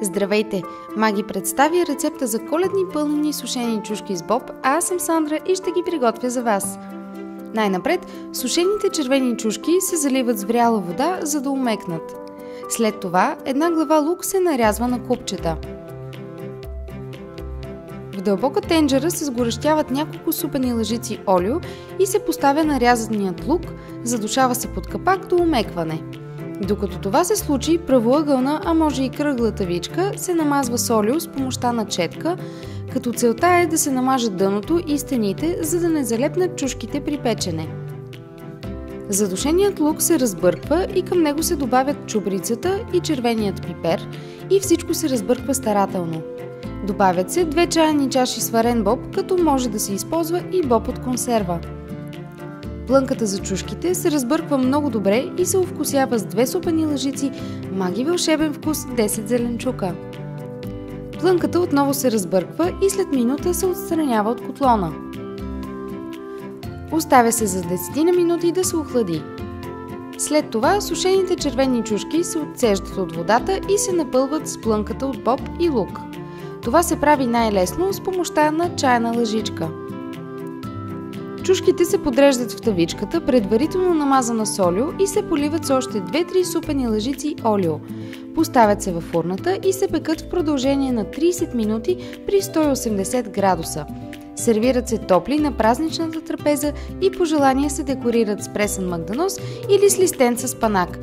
Здравейте! Маги представя рецепта за коледни пълнени сушени чушки с боб, а аз съм Сандра и ще ги приготвя за вас. Най-напред, сушените червени чушки се заливат с вряла вода, за да умекнат. След това, една глава лук се нарязва на купчета. В дълбока тенджера се сгорещяват няколко супени лъжици олио и се поставя нарязаният лук, задушава се под капак до умекване. Докато това се случи, правоъгълна, а може и кръгла тавичка се намазва с олио с помощта на четка, като целта е да се намажат дъното и стените, за да не залепнат чушките при печене. Задушеният лук се разбърква и към него се добавят чубрицата и червеният пипер и всичко се разбърква старателно. Добавят се 2 чайни чаши сварен боб, като може да се използва и боб от консерва. Плънката за чушките се разбърква много добре и се овкусява с 2 супени лъжици маги вълшебен вкус 10 зеленчука. Плънката отново се разбърква и след минута се отстранява от котлона. Оставя се за 10 на минути да се охлади. След това сушените червени чушки се отцеждат от водата и се напълват с плънката от боб и лук. Това се прави най-лесно с помощта на чайна лъжичка. Чушките се подреждат в тавичката, предварително намазана с олио, и се поливат с още 2-3 супени лъжици олио. Поставят се във фурната и се пекат в продължение на 30 минути при 180 градуса. Сервират се топли на празничната трапеза и по желание се декорират с пресен магданоз или с листенца с панак.